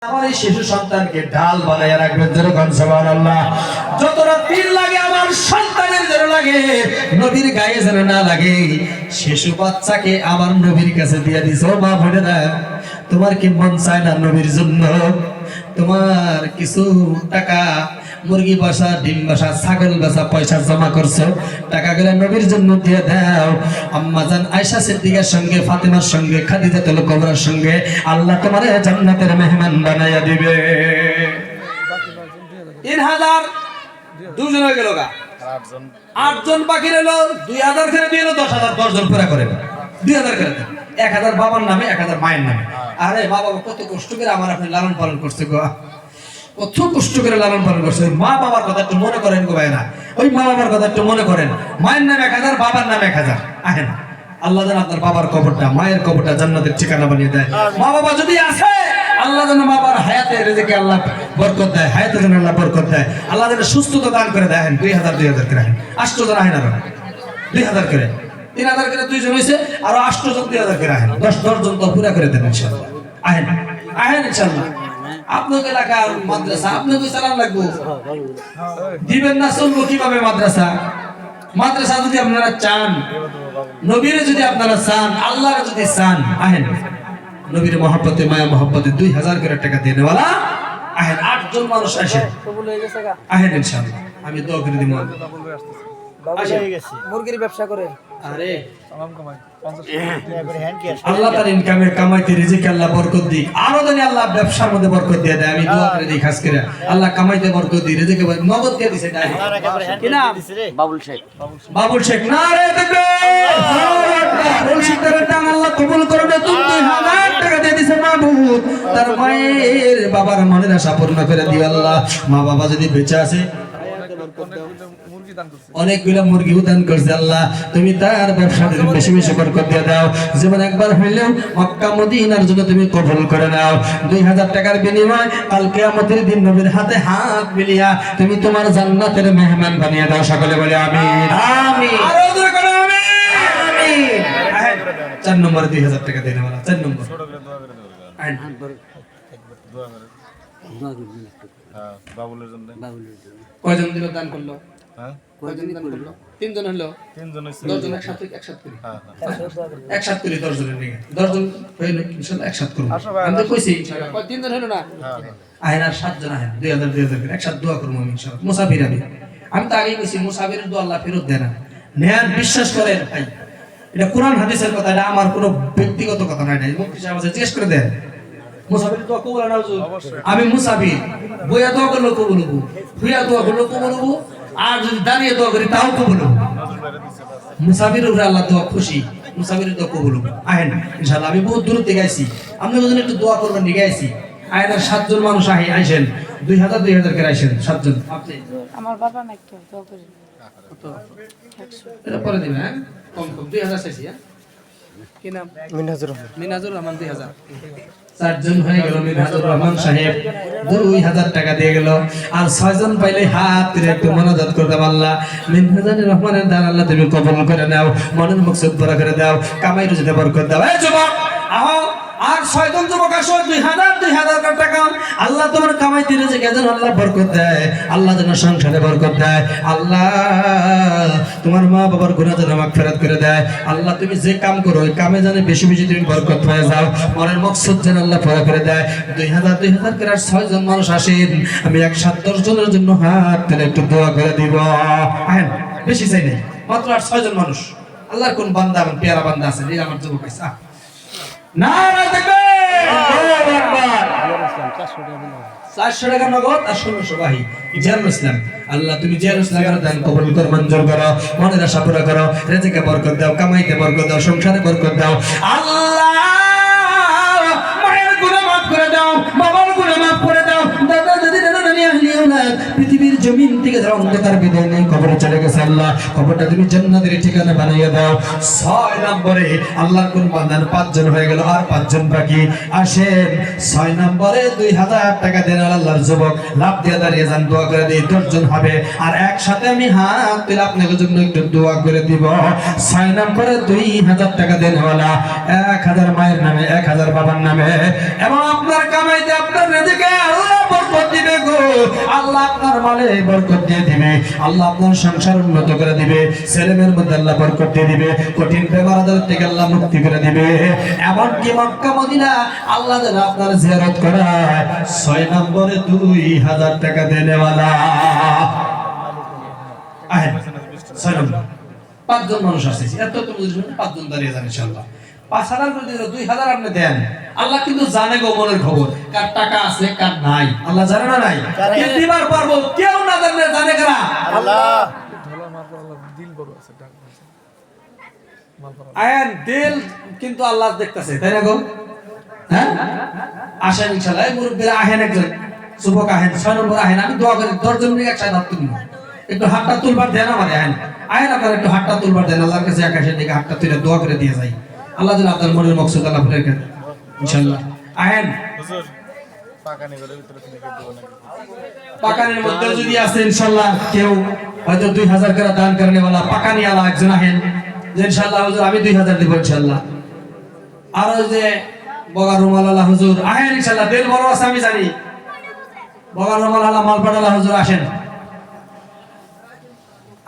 আমার এই শিশু সন্তানকে ঢাল বানাইয়া রাখবেন যেরকম সুবহানাল্লাহ। যতটা তিল লাগে আমার সন্তানের যেন লাগে, নবীর গায়ে যেন না লাগে। শিশু বাচ্চাকে আমার নবীর কাছে দিয়ে দিছো। মা বোনেরা, তোমার কি মন চায় না নবীর জন্য তোমার কিছু টাকা মুরগি বাসা, ডিম বাসা, ছাগল বাসা পয়সা জমা করছো, টাকাগুলো নবীর জন্য দিয়ে দাও। আম্মা জান আয়েশা সিদ্দিকার সঙ্গে, ফাতেমার সঙ্গে, খাদিজাতুল কুবরার সঙ্গে আল্লাহ তোমার জান্নাতের মেহমান বানায়া দিবে। 3000 দুজন হয়ে গেল গা, 8 জন বাকি রইল। 2000 করে দিয়ে 10,000, 10 জন পুরা করে 2000 করে 1000 বাবার নামে, 1000 মায়ের নামে। আরে বাবা কত কষ্ট করে আমার আপনি লালন পালন করছে গো, কত কষ্ট করে লালন পালন করছে। মা বাবার কথা একটু মনে করেন গো ভাইরা, ওই মা বাবার কথা একটু মনে করেন। মায়ের নামে 1000, বাবার নামে 1000। আহেন আল্লাহ যেন আপনার বাবার কবরটা, মায়ের কবরটা জান্নাতের ঠিকানা বানিয়ে দেয়। মা বাবা যদি আছে, আল্লাহ যেন বাবার হায়াতে রিজিকে আল্লাহ বরকত দেয়, হায়াতে যেন আল্লাহ বরকত দেয়। আল্লাহ যেন সুস্থতা দান করে দেয়। 2000 2000 করে আহেন, 8 জন আহেন, আরো 2000 করে, 3000 করে 2 জন হয়েছে, আরো 8 জন 2000 করে আহেন, 10 জন তো পুরা করে দেন ইনশাআল্লাহ। আহেন আহেন ইনশাআল্লাহ। আপনার এলাকার মাদ্রাসা আপনাকে চালান লাগবো, দিবেন না চলবো কিভাবে? মাদ্রাসা মাদ্রাসা যদি আপনারা চান, নবীরে যদি আপনারা চান, আল্লাহরে যদি চান, আহেন নবীর মহব্বতে, মায়া মহব্বতে 2000 করে টাকা দিয়ে নেওয়ালা আহেন। 8 জন মানুষ আসেন, আহেন ইনশাআল্লাহ। আমি দোয়া করে দিব। মুরগির ব্যবসা করে, আরে আল্লাহ তার ইনকামে কামাইতে রিজিকে আল্লাহ বরকত দিক, আরো জানি আল্লাহ ব্যবসার মধ্যে বরকত দিয়ে দেয়। আমি দোয়া করে দিই খাস করে আল্লাহ কামাইতে বরকত দিই, রিজিকে নগদ দিয়ে দিছে। কি নাম? বাবুল শেখ। বাবুল শেখ। নারে তাকবীর, বাবুল শেখের টাকা আল্লাহ কবুল করবে। 2000 টাকা দিয়ে দিছে মাবুদ, তার মায়ের বাবার মনের আশা পূর্ণ করে দিও আল্লাহ। মা বাবা যদি বেঁচে আছে, অনেকগুলো মুরগিও দান করছে আল্লাহ, তুমি তার ব্যবসাতে বেশি বেশি বরকত দিয়ে দাও। যেমন একবার হইলেও মক্কা মদিনার জন্য তুমি কবুল করে নাও। 2000 টাকার বিনিময় কাল কিয়ামতের দিন নবীর হাতে হাত মিলিয়া তুমি তোমার জান্নাতের মেহমান বানিয়ে দাও। সকলে বলে আমিন আমিন, আরো জোরে করে আমিন আমিন। 4 নম্বরে 2000 টাকা দিয়ে নেওয়া। 4 নম্বর বাবুলের জন্য কয়জন দিল দান করলো? কয়জন দান করলো? 3 জন হলো, 10 জন একসাথে করি, একসাথে করি 10 জনের নিয়ে 10 জন হইল ইনশাআল্লাহ একসাথে করব। আমি তো কইছি ইনশাআল্লাহ 3 জন হলো না, আহেন আর 7 জন আহেন 2000 করে একসাথে দোয়া করব ইনশাআল্লাহ। মুসাফির আমি তো আগেই কইছি মুসাফিরের দোয়া আল্লাহ ফেরত দেয় না। নেন, বিশ্বাস করেন ভাই, এটা কোরআন হাদিসের কথা, এটা আমার কোনো ব্যক্তিগত কথা নয়। মুফতি সাহেব আছে, জিজ্ঞেস করে দেন মুসাফির দোয়া কবুল না হুজুর? আমি মুসাফির, বইয়া দোয়া করলে কবুল হবো, শুয়া দোয়া করলে কবুল হবো, আর যদি দাঁড়িয়ে দোয়া করি তাও কবুল হবো। মুসাফিরের উপরে আল্লাহ দোয়া খুশি, মুসাফিরের দোয়া কবুল হবো। আহেন ইনশাআল্লাহ। আমি বহুত দূর থেকে আইছি, আপনি যদি একটু দোয়া করবেন নিয়ে আইছি। আহেন আর 7 জন মানুষ আইসেন, 2000 করে আইসেন 7 জন। আপনি আমার বাবা না একটু দোয়া করি, কত এটা পরে দিবেন? হ্যাঁ কম 2000 চাইছি। হ্যাঁ কি নাম? মিনাজুর রহমান 2000। 4 জন হয়ে গেল। মিনাজুর রহমান সাহেব 2000 টাকা দিয়ে গেল। আর 6 জন পাইলে হাত তুলে একটু মোনাজাত করতাম, আল্লাহ মিনাজুর রহমানের দান আল্লাহ তুমি কবুল করে নাও, মনের মাকসুদ পুরা করে দাও, কামাই রুজিতে বরকত দাও। এই যুবক আহো, আর 6 জন যুবক আসো, 2000 টাকা আল্লাহ তোমার কামাইতে রিজিকে যেন আল্লাহ বরকত দেয়, আল্লাহ যেন সংসারে বরকত দেয়, আল্লাহ তোমার মা বাবার গুনাহ যেন মাগফিরাত করে দেয়, আল্লাহ তুমি যে কাম করো ওই কামে যেন বেশি বেশি তুমি বরকত পেয়ে যাও, মনের মাকসুদ যেন আল্লাহ পুরা করে দেয়। 2000 করে আর 6 জন মানুষ আসেন, আমি 110 জনের জন্য হাত তুলে একটু দোয়া করে দিব। আহেন, বেশি চাই নাই, মাত্র আর 6 জন মানুষ। আল্লাহর কোন বান্দা, আমার পেয়ারা বান্দা আছে, এই আমার যুবক আছে। নারে তাকবীর, আল্লাহু আকবার। 400 টাকা নগদ আর 1600 বাহি জিয়ারুল ইসলাম। আল্লাহ তুমি জিয়ারুল ইসলামের দান কবুল করো, মঞ্জুর করো, মনের আশা পুরা করো, রিজিকে বরকত দাও, কামাইতে বরকত দাও, সংসারে বরকত দাও। আল্লাহ মায়ের গুনাহ মাফ করে দাও, বাবার গুনাহ মাফ করে দাও, দাদা দাদি নানা নানি আহলি আওলাদ পৃথিবীর জমিন থেকে যারা অন্ধকার বিদায় নেই কবরে চলে গেছে আল্লাহ কবরটা তুমি জান্নাতের ঠিকানা বানিয়ে দাও 6 নম্বরে আল্লাহর কোন বান্দার 5 জন হয়ে গেল আর 5 জন বাকি আসেন 6 নম্বরে 2000 টাকা দেন আল্লাহর যুবক লাভ দিয়ে দাঁড়িয়ে যান দোয়া করে দিই 10 জন হবে আর একসাথে আমি হাত তুলে আপনাদের জন্য একটু দোয়া করে দিব 6 নম্বরে 2000 টাকা দেন ওয়ালা 1000 মায়ের নামে 1000 বাবার নামে এবং আপনার কামাইতে আপনার রিজিকে আল্লাহ বরকত দিবে গো আল্লাহ আপনার মালে বরকত দিয়ে দিবে আল্লাহ আপনার সংসার উন্নত করে দিবে ছেলেমেয়ের মধ্যে আল্লাহ বরকত দিয়ে দিবে কঠিন বেমার আজার থেকে আল্লাহ মুক্তি করে দিবে এমনকি মক্কা মদিনা আল্লাহ যেন আপনার জিয়ারত করায় 6 নম্বরে 2000 টাকা দেনেওয়ালা আহেন 6 নম্বর 5 জন মানুষ আছে এত তো বুঝবেন 5 জন দাঁড়িয়ে যান ইনশাআল্লাহ 5000 করে দিলে 2000 আপনি দেন আল্লাহ কিন্তু জানে গো মনের খবর কার টাকা আছে কার নাই আল্লাহ জানে না নাই কে দিবার পারবো কেউ না জানে জানে কারা আল্লাহ ধলা মারবো আল্লাহ দিল বড় আছে টাকা আছে মাল পারা আয়েন দিল কিন্তু আল্লাহ দেখতেছে তাই না গো হ্যাঁ আসেন ইনশাআল্লাহ এই মুরব্বিরা আহেন একজন যুবক আহেন 6 নম্বর আহেন আমি দোয়া করি 10 জন মিলে একসাথে হাত তুলবো একটু হাতটা তুলবার দেন আমারে আহেন আহেন আপনারা একটু হাতটা তুলবার দেন আল্লাহর কাছে আকাশের দিকে হাতটা তুলে দোয়া করে দিয়ে যাই আল্লাহ যেন আপনার মনের মকসদ আল্লাহ পূরণ করে ইনশাআল্লাহ আহেন হুজুর পাকানির ভিতরে থেকে দেব নাকি পাকানির মধ্যে যদি আছে ইনশাআল্লাহ কেউ হয়তো 2000 করে দান করনে वाला পাকানি আলা একজন আহেন যে ইনশাআল্লাহ হুজুর আমি 2000 দেব ইনশাআল্লাহ আর ওই যে বগার রুমাল আলা হুজুর আহেন ইনশাআল্লাহ দিল বড় আছে আমি জানি বগার রুমাল আলা মালপাড়ালা হুজুর আসেন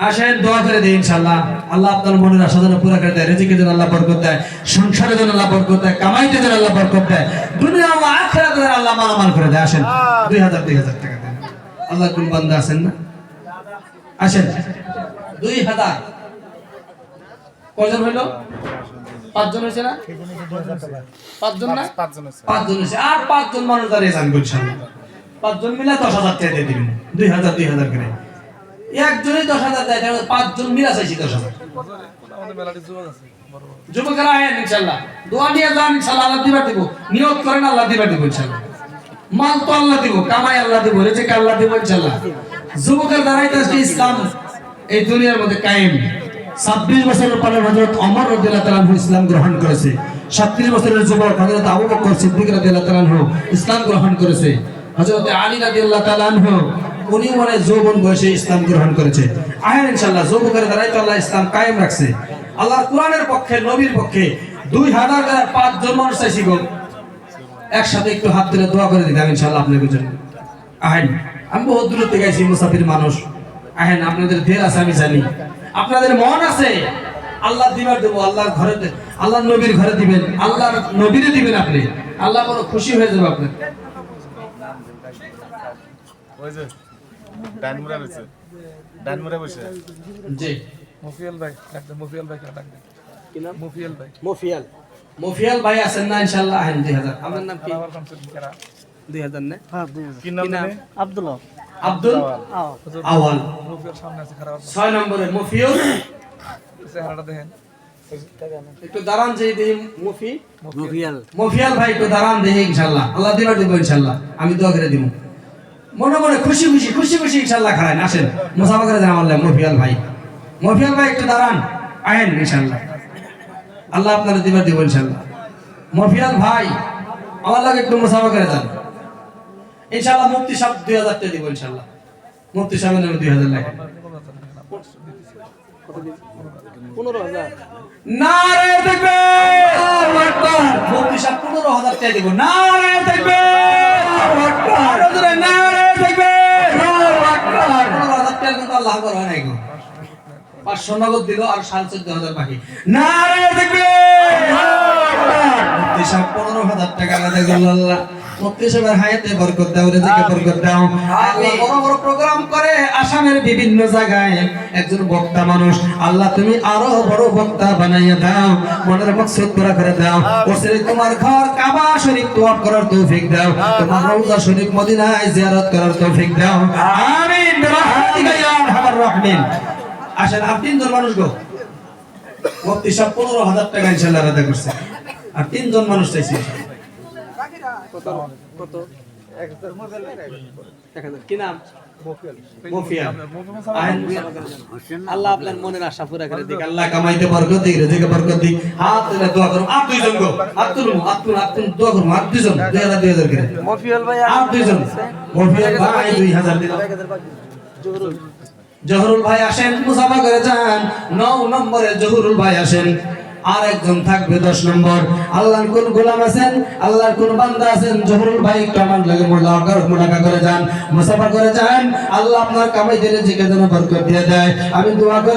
আসেন দোয়া করে দিই ইনশাআল্লাহ আল্লাহ আপনার মনের আশা যেন পুরো করে দেয় রিজিকের জন্য আল্লাহ বরকত দেয় সংসারের জন্য আল্লাহ বরকত দেয় কামাইতে যেন আল্লাহ বরকত দেয় দুনিয়া ও আখিরাতে যেন আল্লাহ মালামাল করে দেয় আসেন 2000 টাকা দেন আল্লাহ কোন বান্দা আছেন না আসেন 2000 কয়জন হলো 5 জন হইছে না 5 জন না 5 জন হইছে আর 5 জন মানুষ দাঁড়িয়ে যান ইনশাআল্লাহ 5 জন মিলে 10000 টাকা দিয়ে দিবেন 2000 করে একজনই 10000 দেয় তাহলে 5 জন মিলা চাইছি 10000 আমাদের মেলাটি যুবক আছে বড় যুবকরা আয়েন ইনশাআল্লাহ দোয়া নিয়ে যান ইনশাআল্লাহ আল্লাহ দিবা দিব নিয়ত করেন আল্লাহ দিবা দিব ইনশাআল্লাহ মাল তো আল্লাহ দিব কামাই আল্লাহ দিব রিজিক আল্লাহ দিব ইনশাআল্লাহ যুবকের দ্বারাই তো ইসলাম এই দুনিয়ার মধ্যে কায়েম 26 বছরের পরে হযরত ওমর রাদিয়াল্লাহু তাআলা ইসলাম গ্রহণ করেছে 37 বছরের যুবক হযরত আবু বকর সিদ্দিক রাদিয়াল্লাহু তাআলা ইসলাম গ্রহণ করেছে হযরত আলী রাদিয়াল্লাহু তাআলা উনি মনে যৌবন বয়সে ইসলাম গ্রহণ করেছে আহেন ইনশাআল্লাহ যুবকের দ্বারাই তো আল্লাহ ইসলাম কায়েম রাখছে আল্লাহর কোরআনের পক্ষে নবীর পক্ষে 2000 করে 5 জন মানুষ চাইছি গো একসাথে একটু হাত তুলে দোয়া করে দিতাম ইনশাআল্লাহ আপনাদের জন্য আহেন আমি বহুত দূর থেকে আইছি মুসাফির মানুষ আহেন আপনাদের দিল আছে আমি জানি আপনাদের মন আছে আল্লাহ দিবার দেব আল্লাহর ঘরে আল্লাহর নবীর ঘরে দিবেন আল্লাহর নবীরে দিবেন আপনি আল্লাহ বড় খুশি হয়ে যাবে আপনি ওই যে ডানমুরা বসে জি মুফিয়াল ভাই একদম মুফিয়াল ভাই ডাক দেন কি নাম মুফিয়াল ভাই আছেন না ইনশাআল্লাহ আহেন 2000 আপনার নাম কি 2000 না হ্যাঁ 2000 কি নাম আব্দুল আওয়াল মুফিয়াল সামনে আছে খারাপ 6 নম্বরে মুফিয়াল চেহারাটা দেখেন একটু দাঁড়ান যেই দেই মুফিয়াল ভাই একটু দাঁড়ান দেই ইনশাআল্লাহ আল্লাহ দিবা দিব ইনশাআল্লাহ আমি দোয়া করে দিব মনে মনে খুশি ইনশাআল্লাহ খারান আসেন মুসাফা করে যান আল্লাহ মুফিয়াল ভাই একটু দাঁড়ান আহেন ইনশাআল্লাহ আল্লাহ আপনার দিবা দিব ইনশাআল্লাহ মুফিয়াল ভাই আমার লাগে একটু মুসাফা করে যান ইনশাআল্লাহ মুফতি সাহেব 2000 টাকা দিব ইনশাআল্লাহ মুফতি সাহেবের নামে 2000 লেখেন 15000 নারে তাকবীর আল্লাহু আকবার মুফতি সাহেব 15000 টাকা দিব নারে তাকবীর আল্লাহু আকবার নারে তাকবীর আল্লাহু আকবার 15000 টাকা কিন্তু আল্লাহ আকবার হয় নাই গো 500 নগদ দিল আর 14000 বাকি নারে তাকবীর মুফতি সাহেব 15000 টাকা আলাদা করল আল্লাহ মুফতি সাহেবের হায়াতে বরকত দাও রিজিকে বরকত দাও আল্লাহ বড় প্রোগ্রাম করে আসামের বিভিন্ন জায়গায় একজন বক্তা মানুষ আল্লাহ তুমি আরো বড় বক্তা বানাইয়া দাও মনের মকসদ পুরা করে দাও ওসরে তোমার ঘর কাবা শরীফ তওয়াফ করার তৌফিক দাও তোমার রওজা শরীফ মদিনায় জিয়ারত করার তৌফিক দাও আমিন বিরহমাতিকা ইয়া আরহামার রাহিমিন আসেন আপনি তিনজন মানুষ গো মুফতি সাহেব 15000 টাকা ইনশাআল্লাহ আদা করছে আর তিনজন মানুষ চাইছে কত 1000 কি নাম মফিয়া আইন আল্লাহ আপনার মনের আশা পুরা করে দিক আল্লাহ কামাইতে বরকত দিক রিজিকে বরকত দিক হাত তুলে দোয়া করুন আপ দুইজন গো হাত তুলুন দোয়া করুন হাত দুইজন 2000 করে মফিয়াল ভাই আপ দুইজন মফিয়াল ভাই 2000 দিলাম জহুরুল ভাই আসেন মুসাফা করে যান 9 নম্বরে জহুরুল ভাই আসেন আর একজন থাকবে 10 নম্বর আল্লাহর কোন গোলাম আছেন আল্লাহর কোন বান্দা আছেন জহুরুল ভাই একটু আমার লাগে মুলাকা করে যান মুসাফা করে যান আল্লাহ আপনার কামাইতে রিজিকে যেন বরকত দিয়ে দেয় আমি দোয়া করে